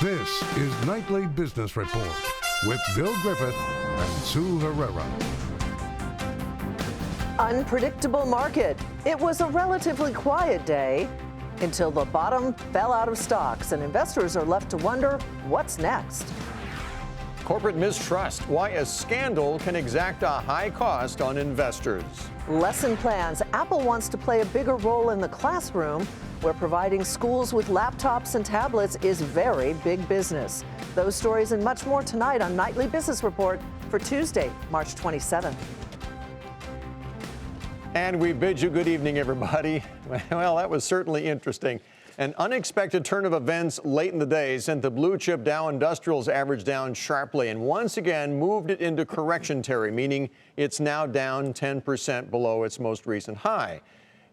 This is Nightly Business Report with Bill Griffith and Sue Herrera. Unpredictable market. It was a relatively quiet day until the bottom fell out of stocks and investors are left to wonder what's next. Corporate mistrust, why a scandal can exact a high cost on investors. Lesson plans. Apple wants to play a bigger role in the classroom, where providing schools with laptops and tablets is very big business. Those stories and much more tonight on Nightly Business Report for Tuesday, March 27th. And we bid you good evening, everybody. Well, that was certainly interesting. An unexpected turn of events late in the day sent the blue chip Dow Industrials average down sharply and once again moved it into correction territory, meaning it's now down 10% below its most recent high.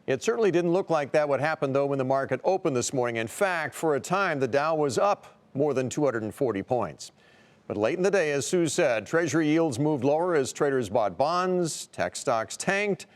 It certainly didn't look like that would happen, though, when the market opened this morning. In fact, for a time, the Dow was up more than 240 points. But late in the day, as Sue said, Treasury yields moved lower as traders bought bonds, tech stocks tanked,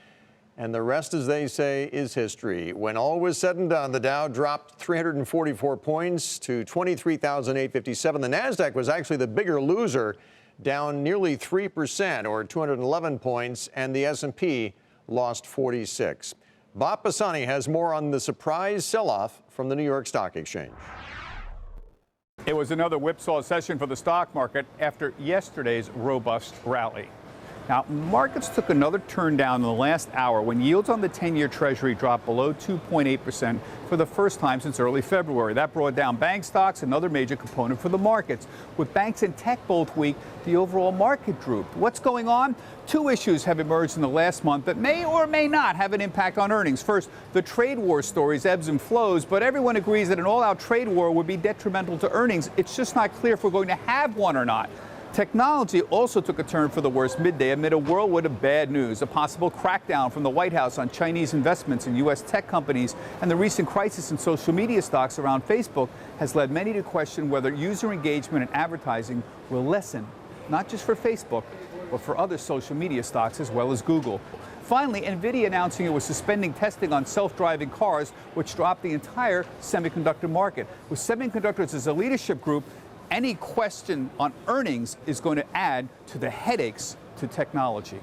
and the rest, as they say, is history. When all was said and done, the Dow dropped 344 points to 23,857. The Nasdaq was actually the bigger loser, down nearly 3% or 211 points, and the S&P lost 46. Bob Pisani has more on the surprise sell-off from the New York Stock Exchange. It was another whipsaw session for the stock market after yesterday's robust rally. Now, markets took another turn down in the last hour when yields on the 10-year Treasury dropped below 2.8% for the first time since early February. That brought down bank stocks, another major component for the markets. With banks and tech both weak, the overall market drooped. What's going on? Two issues have emerged in the last month that may or may not have an impact on earnings. First, the trade war stories ebbs and flows, but everyone agrees that an all-out trade war would be detrimental to earnings. It's just not clear if we're going to have one or not. Technology also took a turn for the worse midday amid a whirlwind of bad news. A possible crackdown from the White House on Chinese investments in U.S. tech companies and the recent crisis in social media stocks around Facebook has led many to question whether user engagement and advertising will lessen, not just for Facebook, but for other social media stocks as well as Google. Finally, NVIDIA announcing it was suspending testing on self-driving cars, which dropped the entire semiconductor market. With semiconductors as a leadership group, any question on earnings is going to add to the headaches to technology.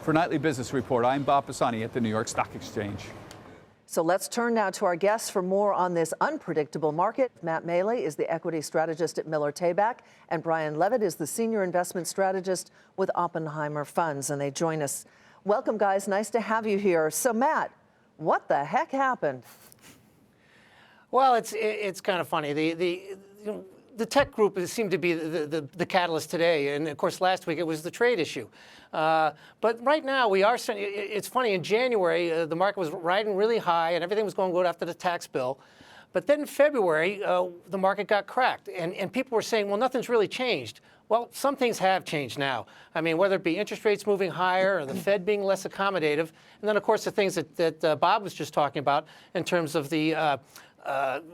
For Nightly Business Report, I'm Bob Pisani at the New York Stock Exchange. So let's turn now to our guests for more on this unpredictable market. Matt Maley is the equity strategist at Miller Tabak, and Brian Levitt is the senior investment strategist with Oppenheimer Funds, and they join us. Welcome, guys. Nice to have you here. So, Matt, what the heck happened? Well, it's kind of funny. The tech group seemed to be the catalyst today, and of course last week it was the trade issue. But right now it's funny, in January the market was riding really high and everything was going good after the tax bill. But then in February the market got cracked and people were saying, well, nothing's really changed. Well, some things have changed now. I mean, whether it be interest rates moving higher or the Fed being less accommodative, and then of course the things that Bob was just talking about in terms of the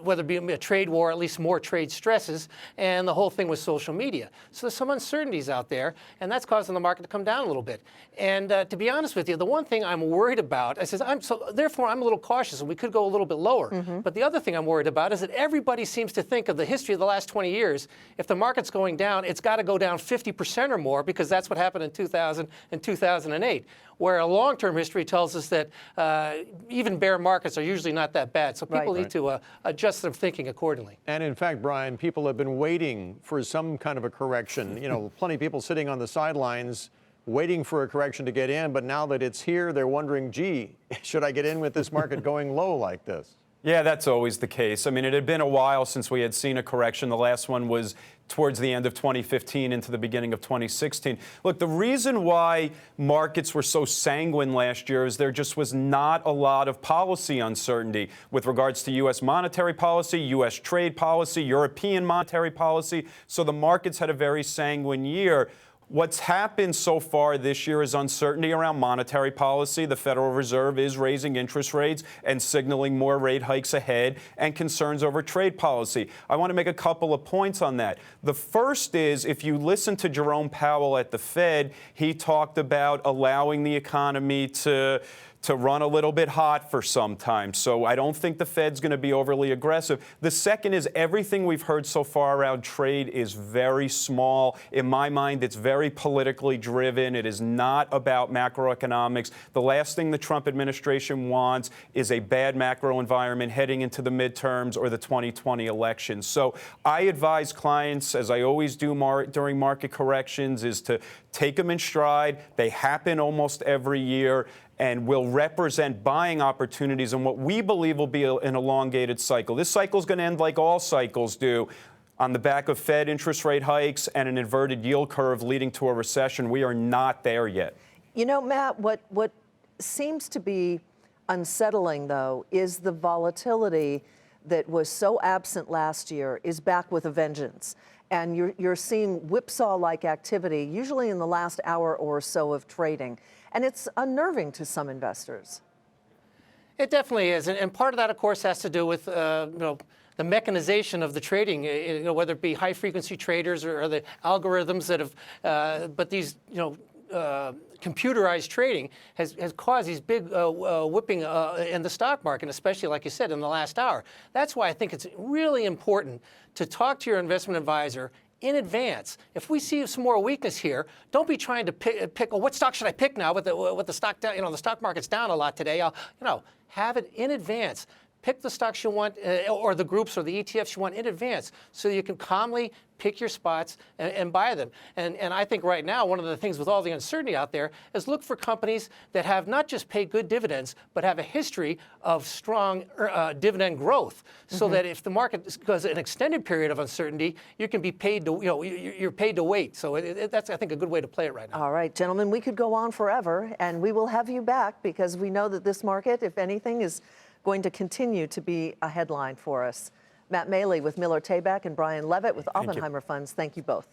whether it be a trade war, at least more trade stresses, and the whole thing with social media. So there's some uncertainties out there, and that's causing the market to come down a little bit. And to be honest with you, the one thing I'm worried about, therefore I'm a little cautious, and we could go a little bit lower. But the other thing I'm worried about is that everybody seems to think of the history of the last 20 years. If the market's going down, it's got to go down 50% or more, because that's what happened in 2000 and 2008. Where a long-term history tells us that even bear markets are usually not that bad. So people need to adjust their thinking accordingly. And in fact, Brian, people have been waiting for some kind of a correction. You know, plenty of people sitting on the sidelines waiting for a correction to get in. But now that it's here, they're wondering, gee, should I get in with this market going low like this? Yeah, that's always the case. I mean, it had been a while since we had seen a correction. The last one was towards the end of 2015 into the beginning of 2016. Look, the reason why markets were so sanguine last year is there just was not a lot of policy uncertainty with regards to U.S. monetary policy, U.S. trade policy, European monetary policy. So the markets had a very sanguine year. What's happened so far this year is uncertainty around monetary policy. The Federal Reserve is raising interest rates and signaling more rate hikes ahead, and concerns over trade policy. I want to make a couple of points on that. The first is, if you listen to Jerome Powell at the Fed, he talked about allowing the economy to to run a little bit hot for some time. So I don't think the Fed's going to be overly aggressive. The second is everything we've heard so far around trade is very small. In my mind, it's very politically driven. It is not about macroeconomics. The last thing the Trump administration wants is a bad macro environment heading into the midterms or the 2020 election. So I advise clients, as I always do during market corrections, is to take them in stride. They happen almost every year and will represent buying opportunities in what we believe will be an elongated cycle. This cycle is going to end like all cycles do, on the back of Fed interest rate hikes and an inverted yield curve leading to a recession. We are not there yet. You know, Matt, what seems to be unsettling, though, is the volatility that was so absent last year is back with a vengeance. And you're seeing whipsaw-like activity, usually in the last hour or so of trading. And it's unnerving to some investors. It definitely is. And part of that, of course, has to do with the mechanization of the trading, whether it be high-frequency traders or the algorithms that have, but these, computerized trading has caused these big whipping in the stock market, especially, like you said, in the last hour. That's why I think it's really important to talk to your investment advisor in advance. If we see some more weakness here, don't be trying to pick what stock should I pick now with the stock down, the stock market's down a lot today. Have it in advance. Pick the stocks you want or the groups or the ETFs you want in advance so you can calmly pick your spots and buy them. And I think right now, one of the things with all the uncertainty out there is look for companies that have not just paid good dividends, but have a history of strong dividend growth so that if the market goes an extended period of uncertainty, you can be paid to, you're paid to wait. So that's, I think, a good way to play it right now. All right, gentlemen, we could go on forever, and we will have you back because we know that this market, if anything, is going to continue to be a headline for us. Matt Maley with Miller Tabak and Brian Levitt with Oppenheimer Funds. Thank you both.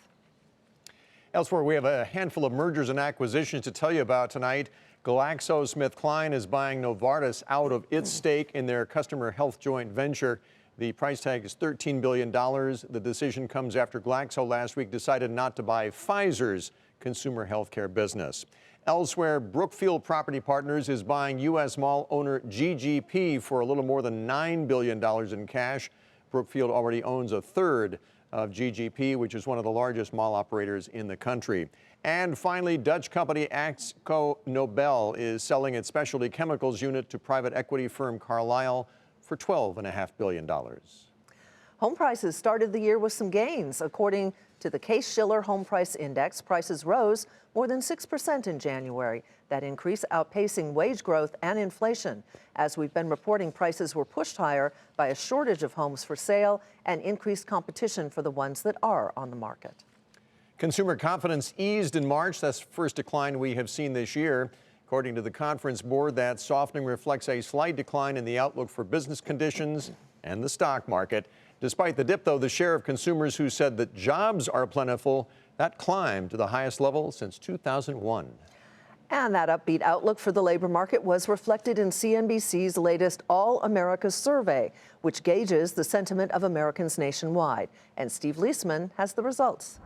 Elsewhere, we have a handful of mergers and acquisitions to tell you about tonight. GlaxoSmithKline is buying Novartis out of its stake in their customer health joint venture. The price tag is $13 billion. The decision comes after Glaxo last week decided not to buy Pfizer's consumer healthcare business. Elsewhere, Brookfield Property Partners is buying U.S. mall owner GGP for a little more than $9 billion in cash. Brookfield already owns a third of GGP, which is one of the largest mall operators in the country. And finally, Dutch company Axco Nobel is selling its specialty chemicals unit to private equity firm Carlyle for $12.5 billion. Home prices started the year with some gains. According to the Case-Shiller Home Price Index, prices rose more than 6% in January. That increase outpacing wage growth and inflation. As we've been reporting, prices were pushed higher by a shortage of homes for sale and increased competition for the ones that are on the market. Consumer confidence eased in March. That's the first decline we have seen this year. According to the Conference Board, that softening reflects a slight decline in the outlook for business conditions and the stock market. Despite the dip, though, the share of consumers who said that jobs are plentiful, that climbed to the highest level since 2001. And that upbeat outlook for the labor market was reflected in CNBC's latest All America survey, which gauges the sentiment of Americans nationwide. And Steve Leisman has the results.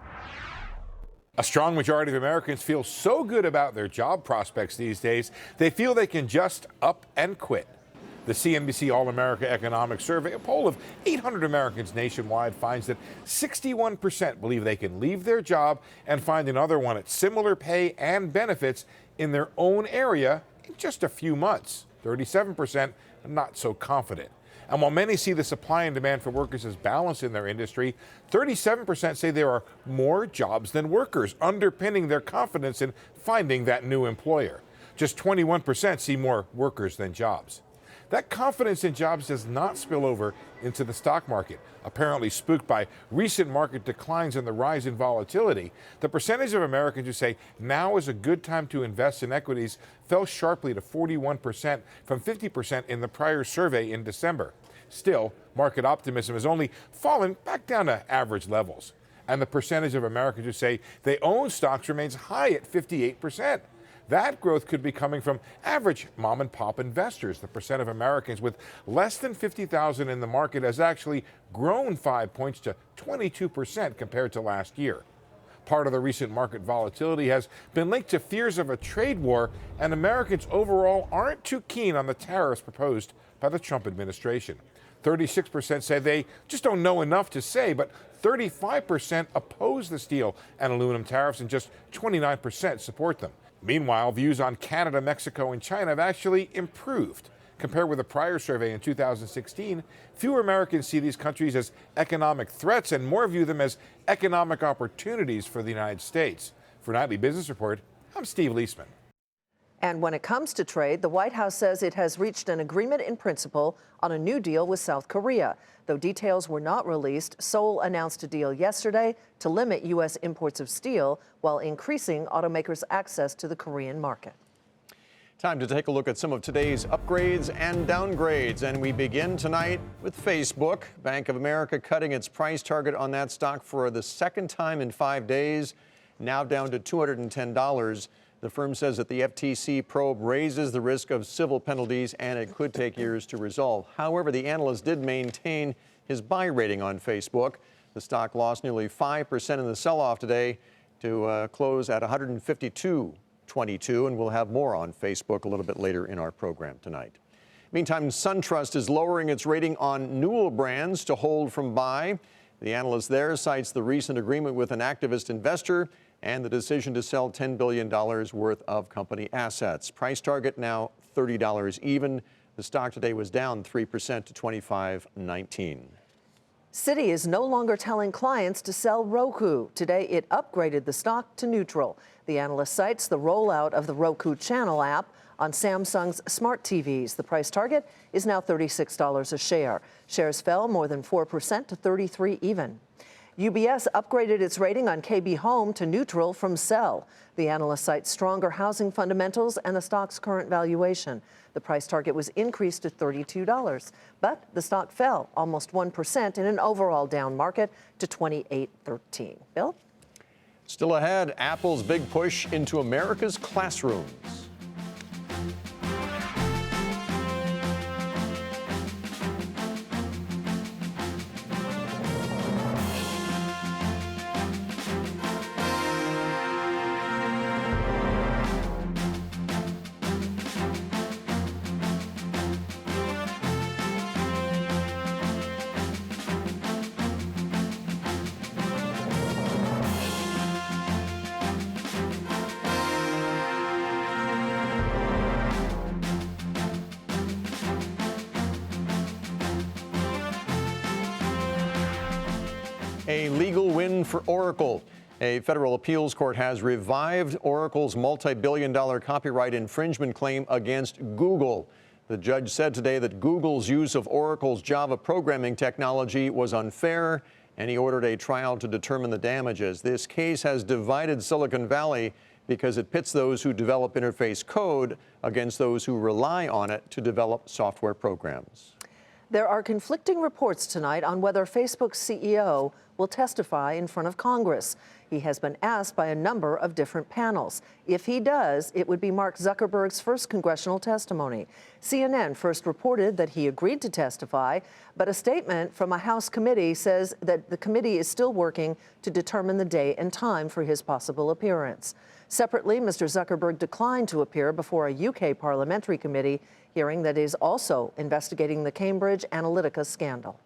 A strong majority of Americans feel so good about their job prospects these days, they feel they can just up and quit. The CNBC All-America Economic Survey, a poll of 800 Americans nationwide, finds that 61% believe they can leave their job and find another one at similar pay and benefits in their own area in just a few months. 37% not so confident. And while many see the supply and demand for workers as balanced in their industry, 37% say there are more jobs than workers, underpinning their confidence in finding that new employer. Just 21% see more workers than jobs. That confidence in jobs does not spill over into the stock market. Apparently spooked by recent market declines and the rise in volatility, the percentage of Americans who say now is a good time to invest in equities fell sharply to 41% from 50% in the prior survey in December. Still, market optimism has only fallen back down to average levels. And the percentage of Americans who say they own stocks remains high at 58%. That growth could be coming from average mom and pop investors. The percent of Americans with less than $50,000 in the market has actually grown 5 points to 22% compared to last year. Part of the recent market volatility has been linked to fears of a trade war, and Americans overall aren't too keen on the tariffs proposed by the Trump administration. 36% say they just don't know enough to say, but 35% oppose the steel and aluminum tariffs, and just 29% support them. Meanwhile, views on Canada, Mexico, and China have actually improved. Compared with a prior survey in 2016, fewer Americans see these countries as economic threats and more view them as economic opportunities for the United States. For Nightly Business Report, I'm Steve Leisman. And when it comes to trade, the White House says it has reached an agreement in principle on a new deal with South Korea. Though details were not released, Seoul announced a deal yesterday to limit U.S. imports of steel while increasing automakers' access to the Korean market. Time to take a look at some of today's upgrades and downgrades. And we begin tonight with Facebook. Bank of America cutting its price target on that stock for the second time in 5 days, now down to $210. The firm says that the FTC probe raises the risk of civil penalties and it could take years to resolve. However, the analyst did maintain his buy rating on Facebook. The stock lost nearly 5% in the sell-off today to close at $152.22, and we'll have more on Facebook a little bit later in our program tonight. Meantime, SunTrust is lowering its rating on Newell Brands to hold from buy. The analyst there cites the recent agreement with an activist investor and the decision to sell $10 billion worth of company assets. Price target now $30 even. The stock today was down 3% to $25.19. Citi is no longer telling clients to sell Roku. Today, it upgraded the stock to neutral. The analyst cites the rollout of the Roku Channel app on Samsung's smart TVs. The price target is now $36 a share. Shares fell more than 4% to 33 even. UBS upgraded its rating on KB Home to neutral from sell. The analyst cites stronger housing fundamentals and the stock's current valuation. The price target was increased to $32, but the stock fell almost 1% in an overall down market to $28.13. Bill? Still ahead, Apple's big push into America's classrooms. A legal win for Oracle. A federal appeals court has revived Oracle's multi-billion-dollar copyright infringement claim against Google. The judge said today that Google's use of Oracle's Java programming technology was unfair, and he ordered a trial to determine the damages. This case has divided Silicon Valley because it pits those who develop interface code against those who rely on it to develop software programs. There are conflicting reports tonight on whether Facebook's CEO will testify in front of Congress. He has been asked by a number of different panels. If he does, it would be Mark Zuckerberg's first congressional testimony. CNN first reported that he agreed to testify, but a statement from a House committee says that the committee is still working to determine the day and time for his possible appearance. Separately, Mr. Zuckerberg declined to appear before a UK parliamentary committee hearing that is also investigating the Cambridge Analytica scandal.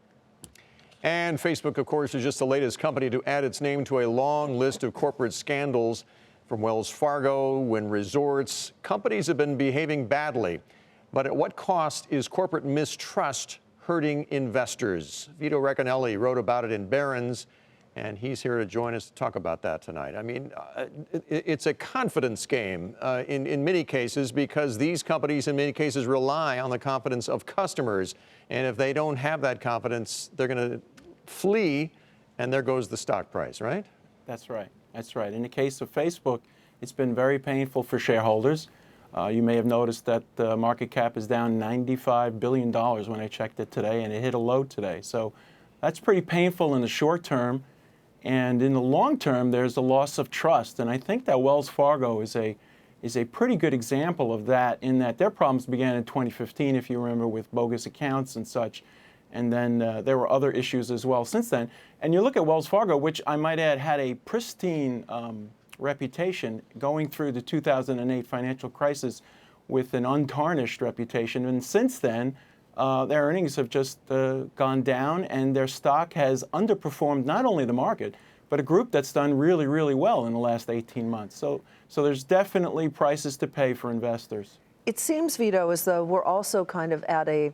And Facebook, of course, is just the latest company to add its name to a long list of corporate scandals. From Wells Fargo, Wynn Resorts, companies have been behaving badly. But at what cost is corporate mistrust hurting investors? Vito Recanelli wrote about it in Barron's, and he's here to join us to talk about that tonight. I mean, it's a confidence game in many cases, because these companies in many cases rely on the confidence of customers. And if they don't have that confidence, they're going to flee, and there goes the stock price, right? That's right. That's right. In the case of Facebook, it's been very painful for shareholders. You may have noticed that the market cap is down $95 billion when I checked it today, and it hit a low today. So that's pretty painful in the short term. And in the long term, there's a loss of trust. And I think that Wells Fargo is a pretty good example of that, in that their problems began in 2015, if you remember, with bogus accounts and such. And then there were other issues as well since then. And you look at Wells Fargo, which I might add had a pristine reputation going through the 2008 financial crisis with an untarnished reputation. And since then, their earnings have just gone down, and their stock has underperformed not only the market, but a group that's done really, really well in the last 18 months. So there's definitely prices to pay for investors. It seems, Vito, as though we're also kind of at a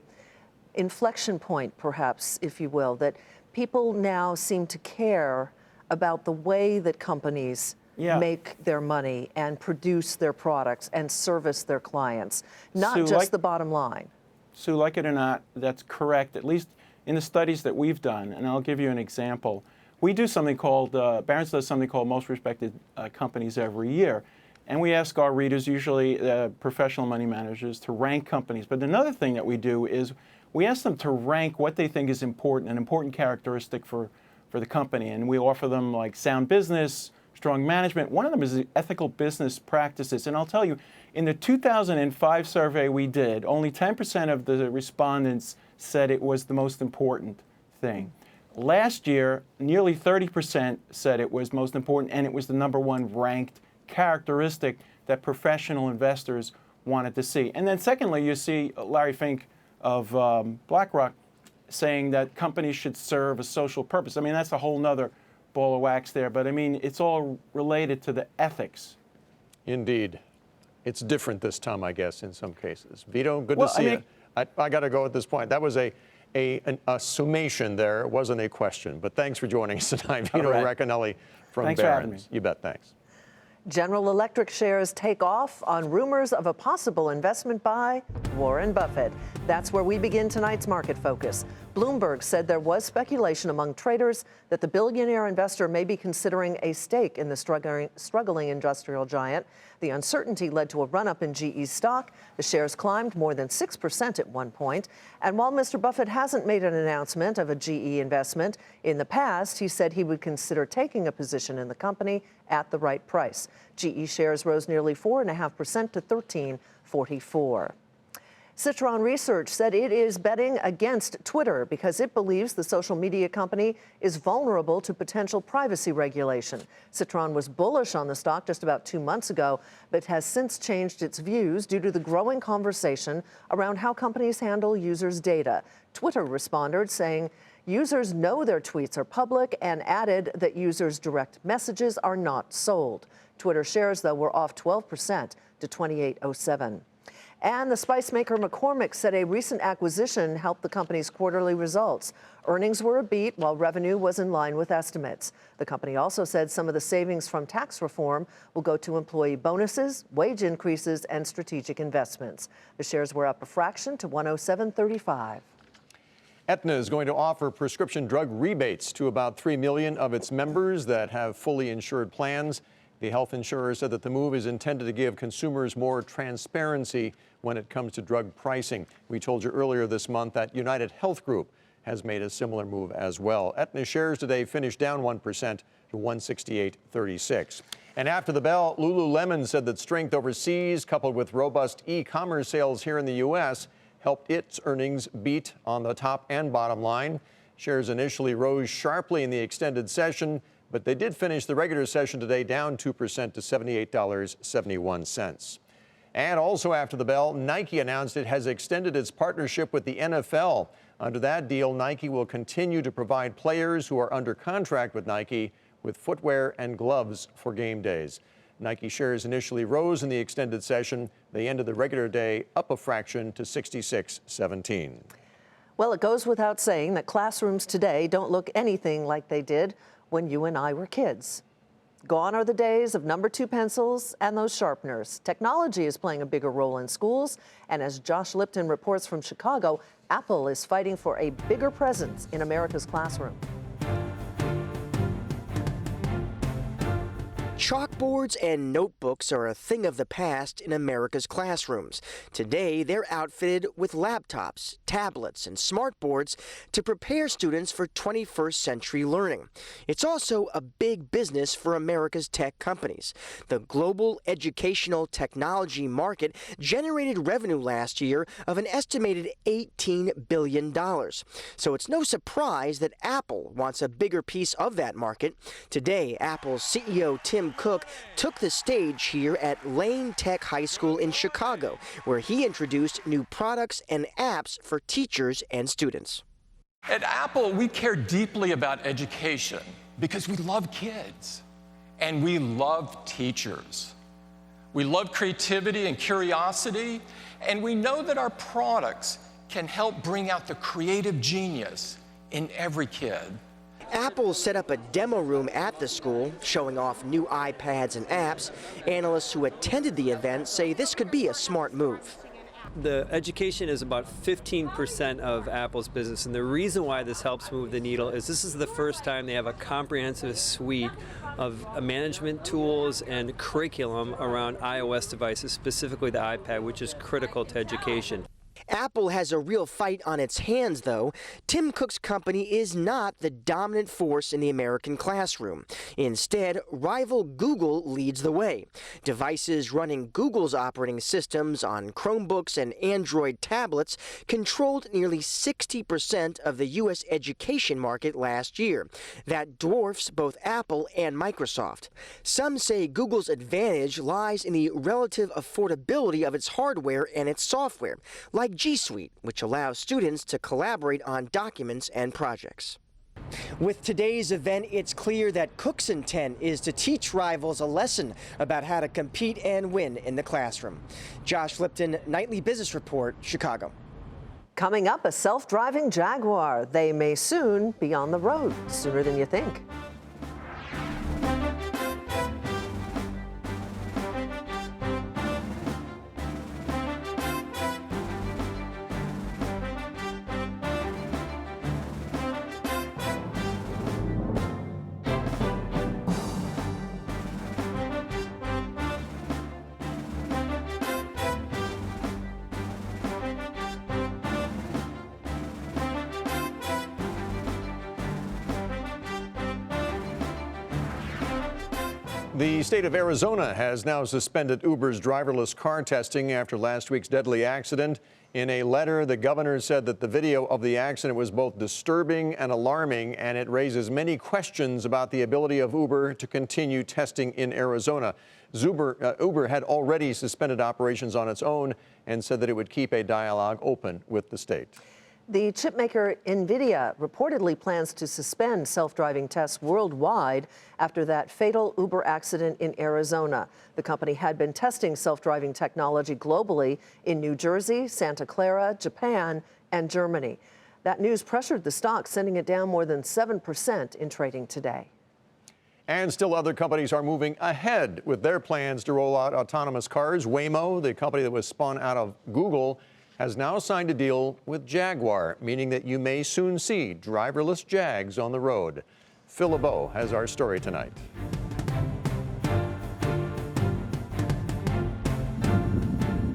inflection point, perhaps, if you will, that people now seem to care about the way that companies make their money and produce their products and service their clients, not just the bottom line. Sue, like it or not, that's correct, at least in the studies that we've done. And I'll give you an example. We do something called, Barron's does something called Most Respected Companies every year. And we ask our readers, usually professional money managers, to rank companies. But another thing that we do is we ask them to rank what they think is important, an important characteristic for the company. And we offer them like sound business, strong management. One of them is ethical business practices. And I'll tell you, in the 2005 survey we did, only 10% of the respondents said it was the most important thing. Last year, nearly 30% said it was most important, and it was the #1 ranked characteristic that professional investors wanted to see. And then secondly, you see Larry Fink of BlackRock saying that companies should serve a social purpose. I mean, that's a whole nother ball of wax there, but I mean, it's all related to the ethics. Indeed. It's different this time, I guess, in some cases. Vito, good to see you. I got to go at this point. That was a summation there. It wasn't a question, but thanks for joining us tonight. Vito Racanelli from Barron's. Thanks for having me. You bet, thanks. General Electric shares take off on rumors of a possible investment by Warren Buffett. That's where we begin tonight's market focus. Bloomberg said there was speculation among traders that the billionaire investor may be considering a stake in the struggling industrial giant. The uncertainty led to a run-up in GE stock. The shares climbed more than 6% at one point. And while Mr. Buffett hasn't made an announcement of a GE investment, in the past he said he would consider taking a position in the company at the right price. GE shares rose nearly 4.5% to $13.44. Citron Research said it is betting against Twitter because it believes the social media company is vulnerable to potential privacy regulation. Citron was bullish on the stock just about 2 months ago, but has since changed its views due to the growing conversation around how companies handle users' data. Twitter responded saying users know their tweets are public and added that users' direct messages are not sold. Twitter shares, though, were off 12% to $28.07. And the spice maker McCormick said a recent acquisition helped the company's quarterly results. Earnings were a beat while revenue was in line with estimates. The company also said some of the savings from tax reform will go to employee bonuses, wage increases, and strategic investments. The shares were up a fraction to $107.35. Aetna is going to offer prescription drug rebates to about 3 million of its members that have fully insured plans. The health insurer said that the move is intended to give consumers more transparency when it comes to drug pricing. We told you earlier this month that United Health Group has made a similar move as well. Aetna shares today finished down 1% to $168.36. And after the bell, Lululemon said that strength overseas, coupled with robust e-commerce sales here in the U.S., helped its earnings beat on the top and bottom line. Shares initially rose sharply in the extended session, but they did finish the regular session today down 2% to $78.71. And also after the bell, Nike announced it has extended its partnership with the NFL. Under that deal, Nike will continue to provide players who are under contract with Nike with footwear and gloves for game days. Nike shares initially rose in the extended session. They ended the regular day up a fraction to 66.17. Well, it goes without saying that classrooms today don't look anything like they did when you and I were kids. Gone are the days of number 2 pencils and those sharpeners. Technology is playing a bigger role in schools, and as Josh Lipton reports from Chicago, Apple is fighting for a bigger presence in America's classroom. Chalkboards and notebooks are a thing of the past in America's classrooms. Today, they're outfitted with laptops, tablets, and smartboards to prepare students for 21st century learning. It's also a big business for America's tech companies. The global educational technology market generated revenue last year of an estimated $18 billion. So it's no surprise that Apple wants a bigger piece of that market. Today, Apple's CEO Tim Cook took the stage here at Lane Tech High School in Chicago, where he introduced new products and apps for teachers and students. At Apple, we care deeply about education because we love kids and we love teachers. We love creativity and curiosity, and we know that our products can help bring out the creative genius in every kid. Apple set up a demo room at the school, showing off new iPads and apps. Analysts who attended the event say this could be a smart move. The education is about 15% of Apple's business, and the reason why this helps move the needle is this is the first time they have a comprehensive suite of management tools and curriculum around iOS devices, specifically the iPad, which is critical to education. Apple has a real fight on its hands, though. Tim Cook's company is not the dominant force in the American classroom. Instead, rival Google leads the way. Devices running Google's operating systems on Chromebooks and Android tablets controlled nearly 60% of the U.S. education market last year. That dwarfs both Apple and Microsoft. Some say Google's advantage lies in the relative affordability of its hardware and its software, like G Suite, which allows students to collaborate on documents and projects. With today's event, it's clear that Cook's intent is to teach rivals a lesson about how to compete and win in the classroom. Josh Lipton, Nightly Business Report, Chicago. Coming up, a self-driving Jaguar. They may soon be on the road, sooner than you think. The state of Arizona has now suspended Uber's driverless car testing after last week's deadly accident. In a letter, the governor said that the video of the accident was both disturbing and alarming, and it raises many questions about the ability of Uber to continue testing in Arizona. Uber had already suspended operations on its own and said that it would keep a dialogue open with the state. The chipmaker NVIDIA reportedly plans to suspend self-driving tests worldwide after that fatal Uber accident in Arizona. The company had been testing self-driving technology globally in New Jersey, Santa Clara, Japan, and Germany. That news pressured the stock, sending it down more than 7% in trading today. And still other companies are moving ahead with their plans to roll out autonomous cars. Waymo, the company that was spun out of Google, has now signed a deal with Jaguar, meaning that you may soon see driverless Jags on the road. Phil LeBeau has our story tonight.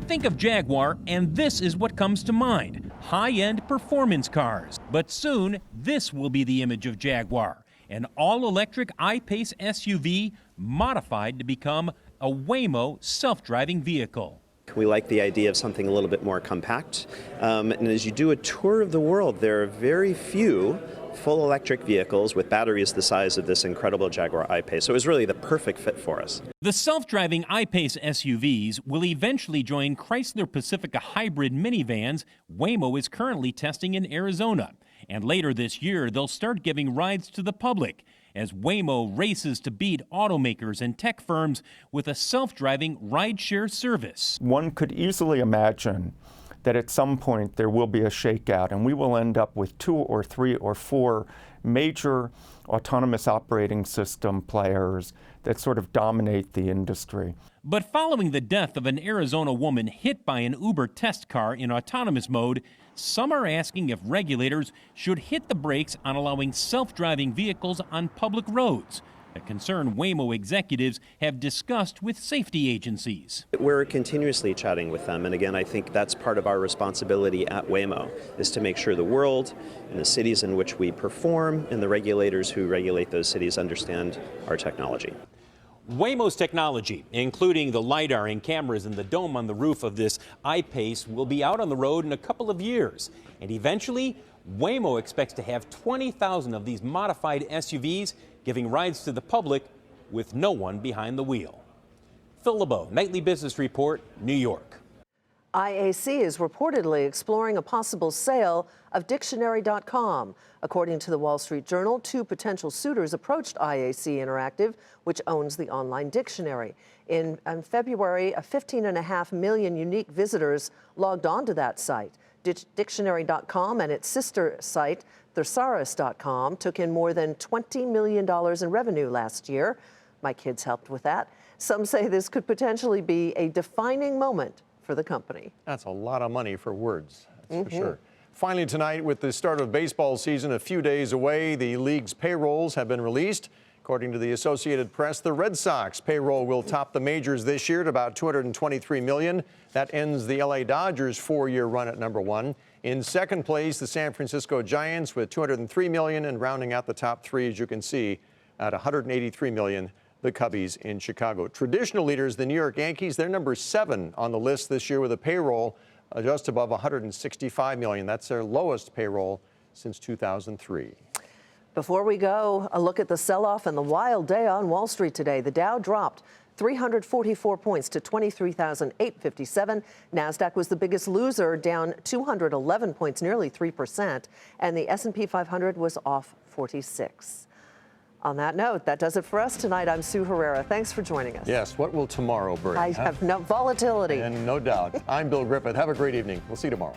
Think of Jaguar, and this is what comes to mind: high-end performance cars. But soon, this will be the image of Jaguar: an all-electric I-Pace SUV modified to become a Waymo self-driving vehicle. We like the idea of something a little bit more compact. And as you do a tour of the world, there are very few full electric vehicles with batteries the size of this incredible Jaguar I-Pace. So it was really the perfect fit for us. The self-driving I-Pace SUVs will eventually join Chrysler Pacifica hybrid minivans Waymo is currently testing in Arizona. And later this year, they'll start giving rides to the public as Waymo races to beat automakers and tech firms with a self-driving rideshare service. One could easily imagine that at some point there will be a shakeout and we will end up with 2 or 3 or 4 major autonomous operating system players that sort of dominate the industry. But following the death of an Arizona woman hit by an Uber test car in autonomous mode, some are asking if regulators should hit the brakes on allowing self-driving vehicles on public roads. a concern Waymo executives have discussed with safety agencies. We're continuously chatting with them, and again, I think that's part of our responsibility at Waymo, is to make sure the world and the cities in which we perform and the regulators who regulate those cities understand our technology. Waymo's technology, including the LiDAR and cameras in the dome on the roof of this I-Pace, will be out on the road in a couple of years. And eventually, Waymo expects to have 20,000 of these modified SUVs giving rides to the public with no one behind the wheel. Phil LeBeau, Nightly Business Report, New York. IAC is reportedly exploring a possible sale of Dictionary.com. According to the Wall Street Journal, 2 potential suitors approached IAC Interactive, which owns the online dictionary. In February, 15.5 million unique visitors logged onto that site. Dictionary.com and its sister site, Thesaurus.com, took in more than $20 million in revenue last year. My kids helped with that. Some say this could potentially be a defining moment for the company. That's a lot of money for words, that's for sure. Finally tonight, with the start of baseball season a few days away, the league's payrolls have been released. According to the Associated Press, the Red Sox payroll will top the majors this year at about $223 million. That ends the LA Dodgers' 4-year run at number 1. In second place, the San Francisco Giants with $203 million, and rounding out the top 3, as you can see, at $183 million, the Cubbies in Chicago. Traditional leaders, the New York Yankees, they're number 7 on the list this year with a payroll just above $165 million. That's their lowest payroll since 2003. Before we go, a look at the sell-off and the wild day on Wall Street today. The Dow dropped 344 points to 23,857. NASDAQ was the biggest loser, down 211 points, nearly 3%. And the S&P 500 was off 46. On that note, that does it for us tonight. I'm Sue Herrera. Thanks for joining us. Yes, what will tomorrow bring? I have no volatility. And no doubt. I'm Bill Griffith. Have a great evening. We'll see you tomorrow.